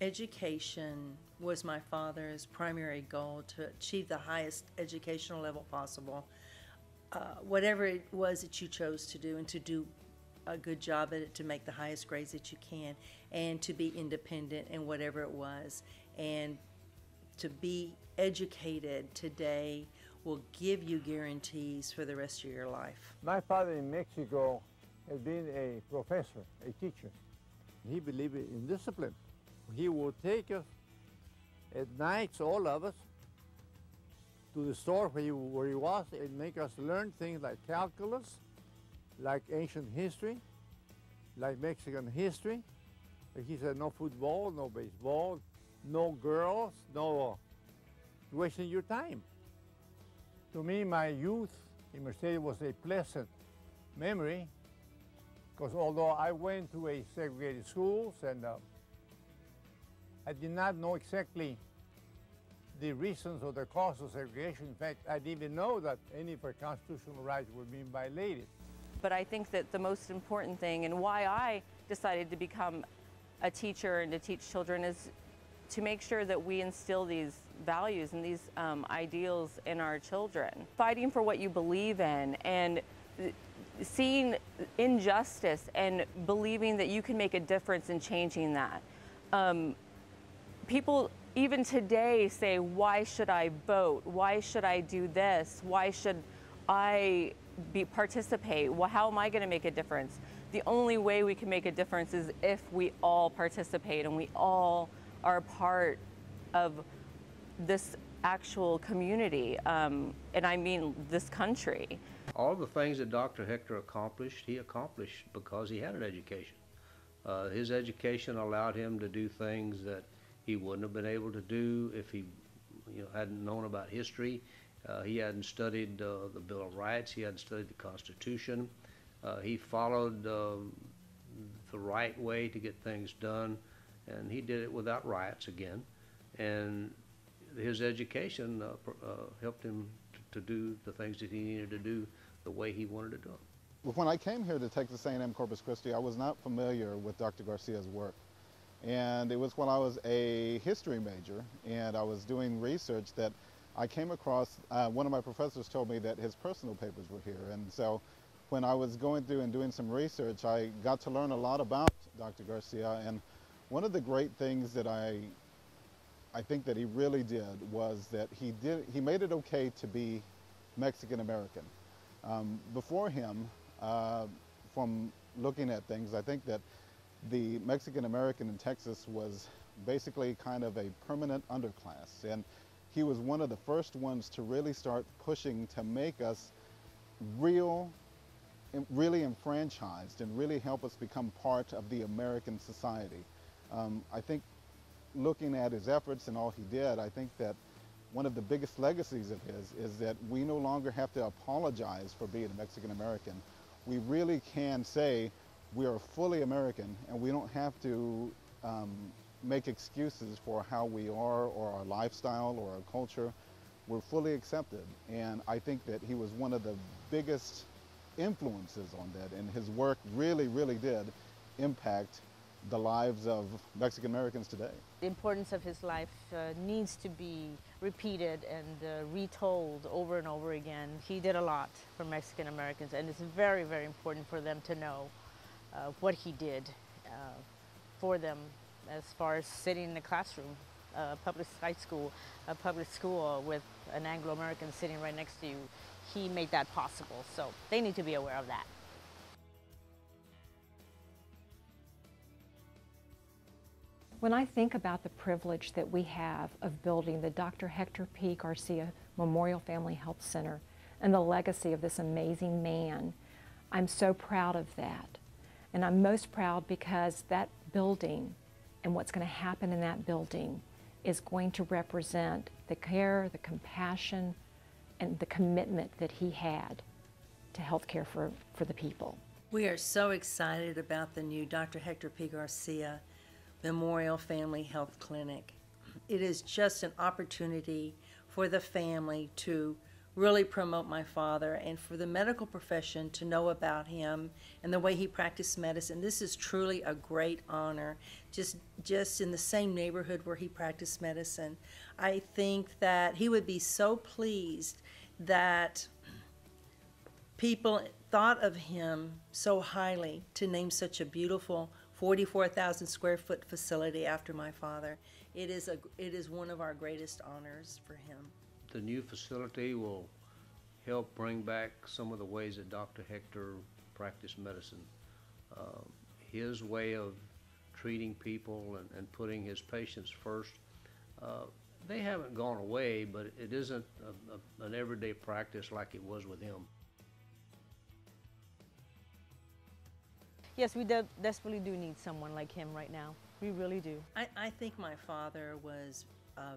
Education was my father's primary goal, to achieve the highest educational level possible, whatever it was that you chose to do, and to do a good job at it, to make the highest grades that you can, and to be independent in whatever it was. And to be educated today will give you guarantees for the rest of your life. My father in Mexico had been a professor, a teacher. He believed in discipline. He would take us at nights, all of us, to the store where he was, and make us learn things like calculus, like ancient history, like Mexican history. He said no football, no baseball, no girls, no wasting your time. To me, my youth in Mercedes was a pleasant memory, because although I went to a segregated schools and I did not know exactly the reasons or the cause of segregation. In fact, I didn't even know that any of our constitutional rights were being violated. But I think that the most important thing, and why I decided to become a teacher and to teach children, is to make sure that we instill these values and these ideals in our children. Fighting for what you believe in, and seeing injustice and believing that you can make a difference in changing that. People even today say, why should I vote? Why should I do this? Why should I participate? Well, how am I going to make a difference? The only way we can make a difference is if we all participate and we all are a part of this actual community, and I mean this country. All the things that Dr. Hector accomplished, he accomplished because he had an education. His education allowed him to do things that he wouldn't have been able to do if he hadn't known about history. He hadn't studied the Bill of Rights. He hadn't studied the Constitution. He followed the right way to get things done, and he did it without riots again. And his education helped him to do the things that he needed to do the way he wanted to do them. When I came here to Texas A&M Corpus Christi, I was not familiar with Dr. Garcia's work. And it was when I was a history major and I was doing research that I came across, one of my professors told me that his personal papers were here. And so when I was going through and doing some research, I got to learn a lot about Dr. Garcia. And one of the great things that I think that he really did was that he made it okay to be Mexican American. Before him, from looking at things, I think that the Mexican American in Texas was basically kind of a permanent underclass, and he was one of the first ones to really start pushing to make us really enfranchised and really help us become part of the American society. I think looking at his efforts and all he did, I think that one of the biggest legacies of his is that we no longer have to apologize for being a Mexican American. We really can say we are fully American, and we don't have to make excuses for how we are or our lifestyle or our culture. We're fully accepted, and I think that he was one of the biggest influences on that, and his work really, really did impact the lives of Mexican Americans today. The importance of his life needs to be repeated and retold over and over again. He did a lot for Mexican Americans, and it's very, very important for them to know what he did for them, as far as sitting in the classroom, public high school, a public school with an Anglo-American sitting right next to you. He made that possible, so they need to be aware of that. When I think about the privilege that we have of building the Dr. Hector P. Garcia Memorial Family Health Center and the legacy of this amazing man, I'm so proud of that. And I'm most proud because that building and what's going to happen in that building is going to represent the care, the compassion, and the commitment that he had to health care for the people. We are so excited about the new Dr. Hector P. Garcia Memorial Family Health Clinic. It is just an opportunity for the family to really promote my father and for the medical profession to know about him and the way he practiced medicine. This is truly a great honor. Just in the same neighborhood where he practiced medicine, I think that he would be so pleased that people thought of him so highly to name such a beautiful 44,000 square foot facility after my father. It is one of our greatest honors for him. The new facility will help bring back some of the ways that Dr. Hector practiced medicine. His way of treating people and putting his patients first, they haven't gone away, but it isn't an everyday practice like it was with him. Yes, we desperately do need someone like him right now. We really do. I think my father was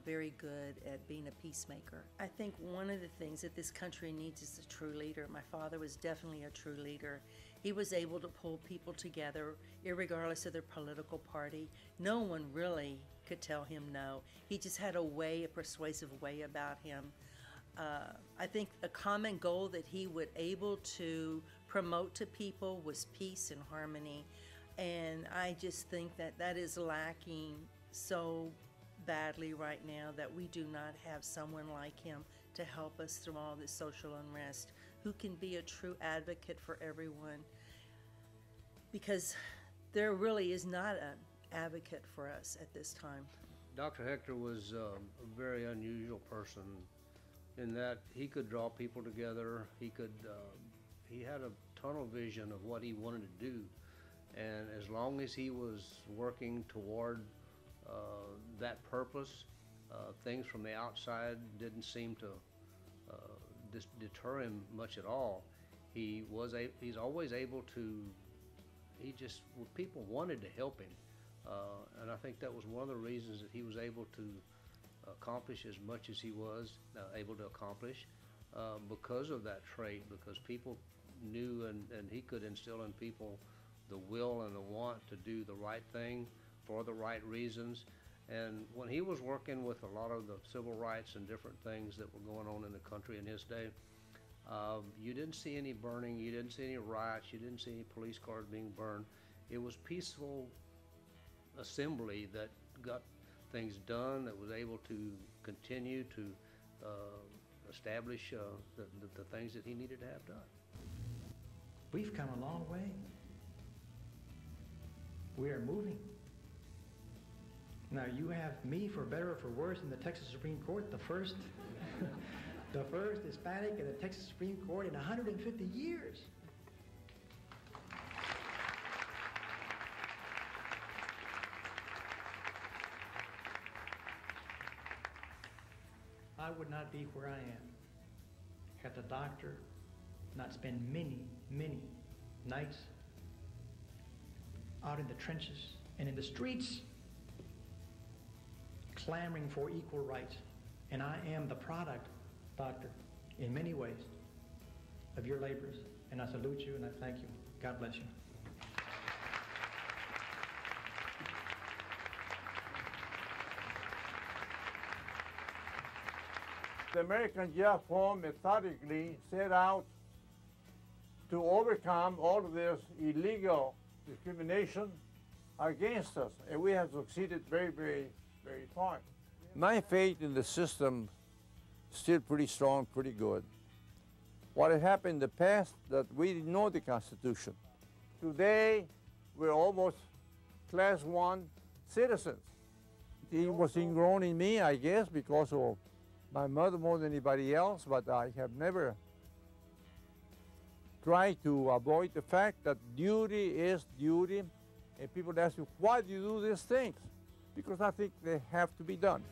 very good at being a peacemaker. I think one of the things that this country needs is a true leader. My father was definitely a true leader. He was able to pull people together, irregardless of their political party. No one really could tell him no. He just had a persuasive way about him. I think a common goal that he was able to promote to people was peace and harmony. And I just think that that is lacking so badly right now, that we do not have someone like him to help us through all this social unrest, who can be a true advocate for everyone, because there really is not an advocate for us at this time. Dr. Hector was a very unusual person in that he could draw people together. He had a tunnel vision of what he wanted to do, and as long as he was working toward that purpose, things from the outside didn't seem to deter him much at all. He's always able to. People wanted to help him, and I think that was one of the reasons that he was able to accomplish as much as he was able to accomplish, because of that trait. Because people knew, and he could instill in people the will and the want to do the right thing for the right reasons. And when he was working with a lot of the civil rights and different things that were going on in the country in his day, you didn't see any burning, you didn't see any riots, you didn't see any police cars being burned. It was peaceful assembly that got things done, that was able to continue to establish the things that he needed to have done. We've come a long way. We are moving. Now you have me, for better or for worse, in the Texas Supreme Court, the first Hispanic in the Texas Supreme Court in 150 years. I would not be where I am had the doctor not spent many, many nights out in the trenches and in the streets clamoring for equal rights. And I am the product, Doctor, in many ways, of your labors. And I salute you and I thank you. God bless you. The American Jail Reform methodically set out to overcome all of this illegal discrimination against us, and we have succeeded very, very, very far. My faith in the system is still pretty strong, pretty good. What had happened in the past, that we didn't know the Constitution. Today, we're almost Class 1 citizens. It was ingrown in me, I guess, because of my mother more than anybody else, but I have never tried to avoid the fact that duty is duty. And people ask me, why do you do these things? Because I think they have to be done.